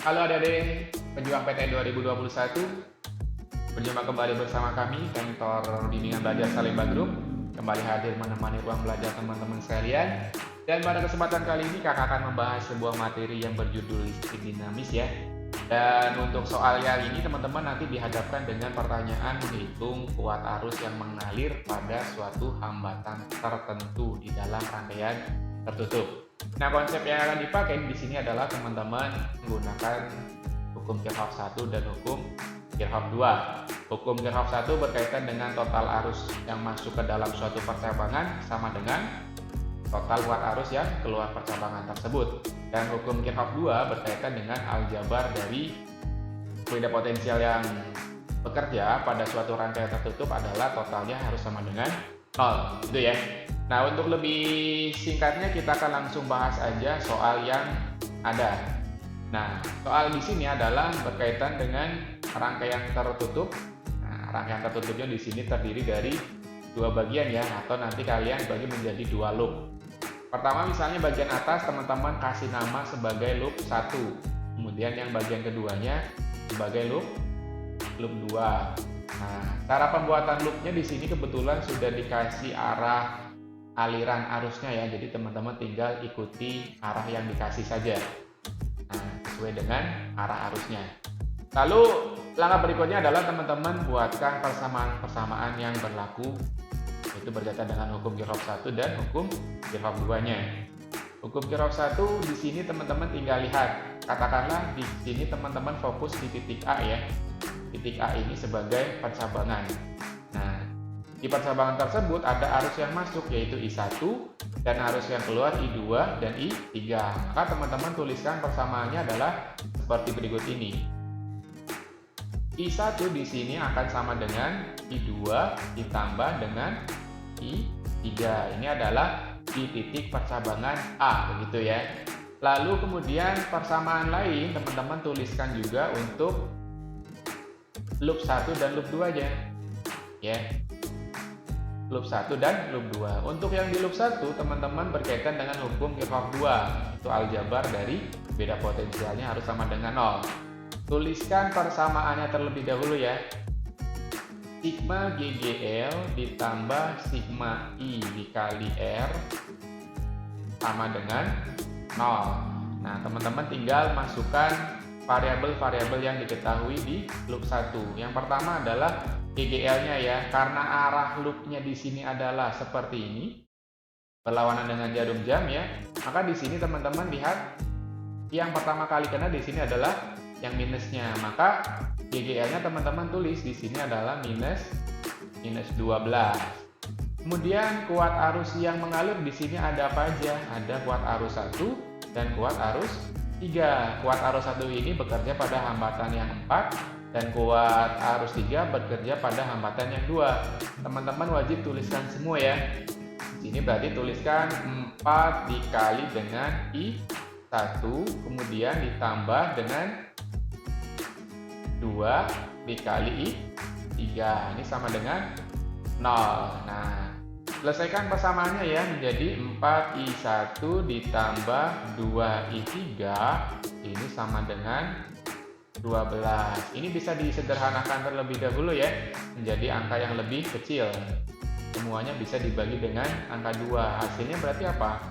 Halo adik-adik, pejuang PTN 2021. Berjumpa kembali bersama kami, Kantor Bimbingan Belajar Salemba Group. Kembali hadir menemani ruang belajar teman-teman sekalian. Dan pada kesempatan kali ini kakak akan membahas sebuah materi yang berjudul listrik dinamis ya. Dan untuk soal yang ini teman-teman nanti dihadapkan dengan pertanyaan menghitung kuat arus yang mengalir pada suatu hambatan tertentu di dalam rangkaian tertutup. Nah, konsep yang akan dipakai di sini adalah teman-teman menggunakan hukum Kirchhoff 1 dan hukum Kirchhoff 2. Hukum Kirchhoff 1 berkaitan dengan total arus yang masuk ke dalam suatu percabangan sama dengan total kuat arus yang keluar percabangan tersebut. Dan hukum Kirchhoff 2 berkaitan dengan aljabar dari fluida potensial yang bekerja pada suatu rangkaian tertutup adalah totalnya harus sama dengan 0, gitu ya. Nah, untuk lebih singkatnya kita akan langsung bahas aja soal yang ada. Nah, soal di sini adalah berkaitan dengan rangkaian tertutup. Nah, rangkaian tertutupnya di sini terdiri dari dua bagian ya, atau nanti kalian bagi menjadi dua loop. Pertama misalnya bagian atas teman-teman kasih nama sebagai loop 1. Kemudian yang bagian keduanya sebagai loop 2. Nah, cara pembuatan loopnya di sini kebetulan sudah dikasih arah aliran arusnya ya, jadi teman-teman tinggal ikuti arah yang dikasih saja. Nah, sesuai dengan arah arusnya. Lalu langkah berikutnya adalah teman-teman buatkan persamaan-persamaan yang berlaku, itu berkaitan dengan hukum Kirchhoff 1 dan hukum Kirchhoff 2-nya. Hukum Kirchhoff 1 di sini teman-teman tinggal lihat, katakanlah di sini teman-teman fokus di titik A ya. Titik A ini sebagai percabangan. Nah, di percabangan tersebut ada arus yang masuk yaitu I1 dan arus yang keluar I2 dan I3. Maka teman-teman tuliskan persamaannya adalah seperti berikut ini. I1 di sini akan sama dengan I2 ditambah dengan I3. Ini adalah di titik percabangan A, begitu ya. Lalu kemudian persamaan lain teman-teman tuliskan juga untuk loop 1 dan loop 2 aja. Ya. Loop 1 dan loop 2. Untuk yang di loop 1 teman-teman berkaitan dengan hukum Kirchhoff 2. Itu aljabar dari beda potensialnya harus sama dengan 0. Tuliskan persamaannya terlebih dahulu ya. Sigma GGL ditambah sigma I dikali R sama dengan 0. Nah, teman-teman tinggal masukkan variabel-variabel yang diketahui di loop 1. Yang pertama adalah GGL-nya ya, karena arah loop-nya di sini adalah seperti ini, berlawanan dengan jarum jam ya. Maka di sini teman-teman lihat yang pertama kali kena di sini adalah yang minusnya. Maka GGL-nya teman-teman tulis di sini adalah minus 12. Kemudian kuat arus yang mengalir di sini ada apa aja? Ada kuat arus 1 dan kuat arus 3. Kuat arus 1 ini bekerja pada hambatan yang 4 dan kuat arus 3 bekerja pada hambatan yang 2. Teman-teman wajib tuliskan semua ya. Di sini berarti tuliskan 4 dikali dengan I1 kemudian ditambah dengan 2 dikali I3. Ini sama dengan 0. Nah, selesaikan persamaannya ya, menjadi 4I1 ditambah 2I3 ini sama dengan 12. Ini bisa disederhanakan terlebih dahulu ya, menjadi angka yang lebih kecil. Semuanya bisa dibagi dengan angka 2. Hasilnya berarti apa?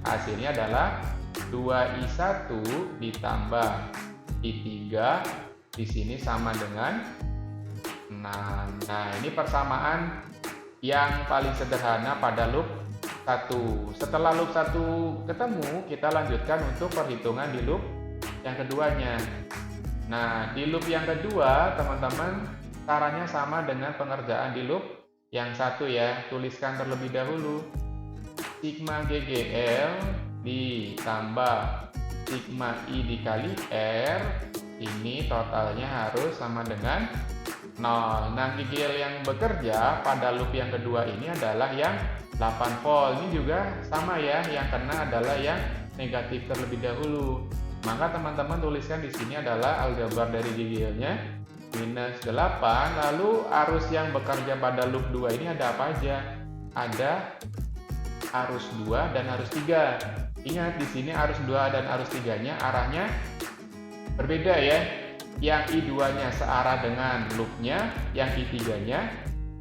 Hasilnya adalah 2I1 ditambah I3 di sini sama dengan 6. Nah, ini persamaan yang paling sederhana pada loop 1. Setelah loop 1 ketemu, kita lanjutkan untuk perhitungan di loop yang keduanya. Nah, di loop yang kedua, teman-teman, caranya sama dengan pengerjaan di loop yang 1 ya. Tuliskan terlebih dahulu. Sigma GGL ditambah sigma I dikali R, ini totalnya harus sama dengan 0. Nah, GGL yang bekerja pada loop yang kedua ini adalah yang 8 volt. Ini juga sama ya, yang kena adalah yang negatif terlebih dahulu. Maka teman-teman tuliskan di sini adalah aljabar dari GGL-nya minus 8. Lalu arus yang bekerja pada loop 2 ini ada apa aja? Ada arus 2 dan arus 3. Ingat di sini arus 2 dan arus 3-nya arahnya Berbeda ya, yang I2-nya searah dengan loopnya, yang I3-nya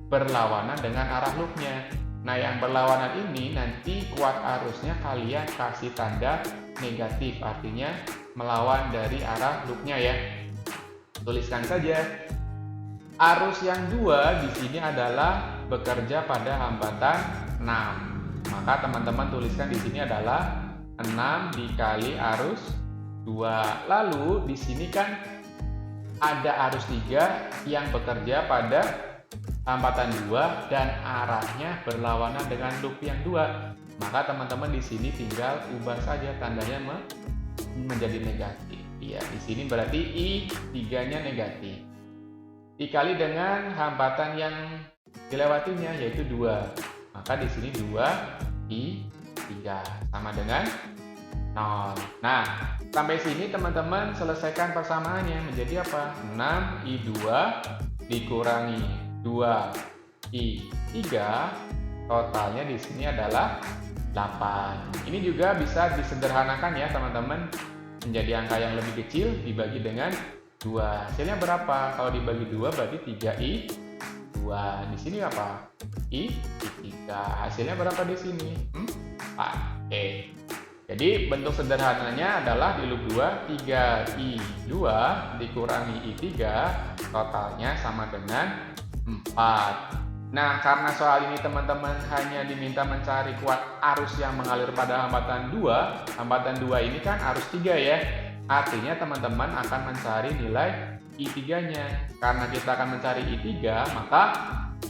berlawanan dengan arah loopnya. Nah, yang berlawanan ini nanti kuat arusnya kalian kasih tanda negatif, artinya melawan dari arah loopnya ya. Tuliskan saja. Arus yang 2 di sini adalah bekerja pada hambatan 6. Maka teman-teman tuliskan di sini adalah 6 dikali arus 2. Lalu di sini kan ada arus 3 yang bekerja pada hambatan 2 dan arahnya berlawanan dengan loop yang 2. Maka teman-teman di sini tinggal ubah saja tandanya menjadi negatif. Ya, di sini berarti I3-nya negatif. Dikali dengan hambatan yang dilewatinya yaitu 2. Maka di sini 2I3 sama dengan 0. Nah, sampai sini teman-teman selesaikan persamaannya menjadi apa? 6I2 dikurangi 2I3, totalnya di sini adalah 8. Ini juga bisa disederhanakan ya teman-teman, menjadi angka yang lebih kecil dibagi dengan 2. Hasilnya berapa? Kalau dibagi 2 berarti 3I2. Di sini apa? I3. Hasilnya berapa di sini? 4. Oke. Jadi bentuk sederhananya adalah di loop 2, 3I2 dikurangi I3, totalnya sama dengan 4. Nah, karena soal ini teman-teman hanya diminta mencari kuat arus yang mengalir pada hambatan 2. Hambatan 2 ini kan arus 3 ya. Artinya teman-teman akan mencari nilai I3-nya. Karena kita akan mencari I3, maka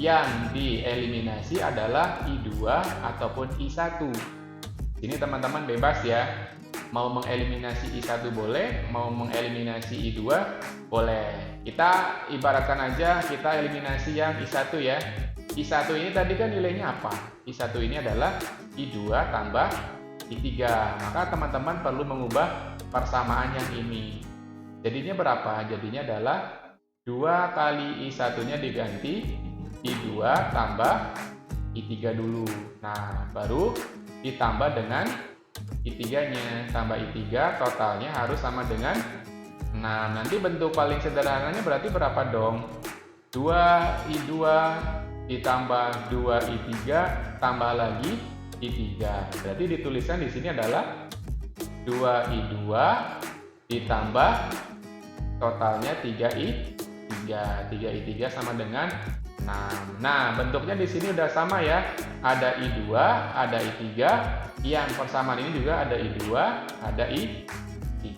yang dieliminasi adalah I2 ataupun I1. Ini teman-teman bebas ya. Mau mengeliminasi I1 boleh, mau mengeliminasi I2 boleh. Kita ibaratkan aja kita eliminasi yang I1 ya. I1 ini tadi kan nilainya apa? I1 ini adalah I2 tambah I3. Maka teman-teman perlu mengubah persamaan yang ini. Jadinya berapa? Jadinya adalah 2 kali I1-nya diganti I2 tambah I3 dulu. Nah, baru ditambah dengan I3-nya. Tambah I3, totalnya harus sama dengan 6. Nanti bentuk paling sederhananya berarti berapa dong? 2I2 ditambah 2I3 tambah lagi I3. Berarti dituliskan di sini adalah 2I2 ditambah totalnya 3I3. 3I3 sama dengan 6. Nah, bentuknya di sini udah sama ya. Ada I2, ada I3. Yang persamaan ini juga ada I2, ada I3.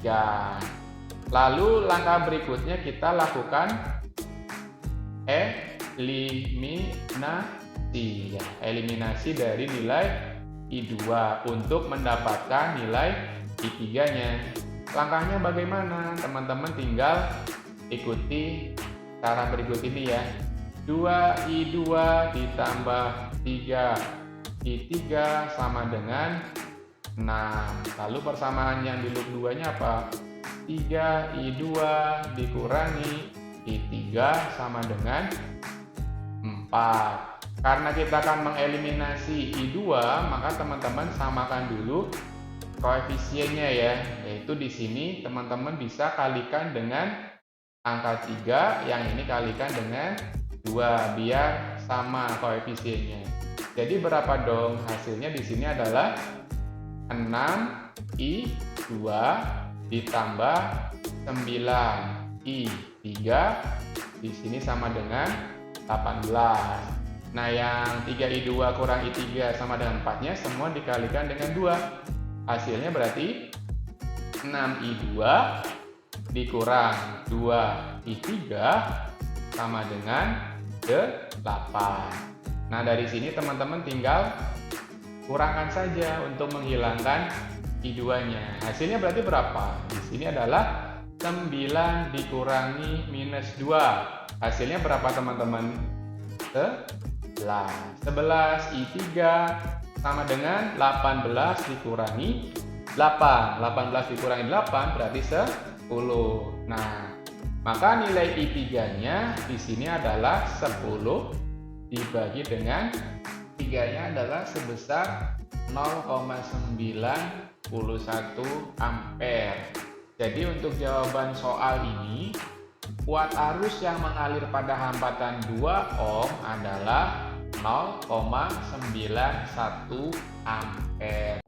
Lalu langkah berikutnya kita lakukan eliminasi. Eliminasi dari nilai I2 untuk mendapatkan nilai I3-nya. Langkahnya bagaimana? Teman-teman tinggal ikuti cara berikut ini ya. 2I2 ditambah 3I3 sama dengan 6. Lalu persamaan yang di loop 2-nya apa? 3I2 dikurangi I3 sama dengan 4. Karena kita akan mengeliminasi I2, maka teman-teman samakan dulu koefisiennya ya. Yaitu di sini teman-teman bisa kalikan dengan angka 3, yang ini kalikan dengan 2 biar sama koefisiennya. Jadi berapa dong? Hasilnya di sini adalah 6I2 ditambah 9I3 di sini sama dengan 18. Nah, yang 3I2 kurang I3 sama dengan 4-nya semua dikalikan dengan 2. Hasilnya berarti 6I2 dikurang 2I3 sama dengan 8. Nah, dari sini teman-teman tinggal kurangkan saja untuk menghilangkan I2-nya. Hasilnya berarti berapa? Di sini adalah 9 dikurangi minus 2. Hasilnya berapa teman-teman? 11 I3 sama dengan 18 dikurangi 8. 18 dikurangi 8 berarti 10. Nah, maka nilai I3-nya di sini adalah 10 dibagi dengan 3-nya adalah sebesar 0,91 ampere. Jadi untuk jawaban soal ini, kuat arus yang mengalir pada hambatan 2 ohm adalah 0,91 ampere.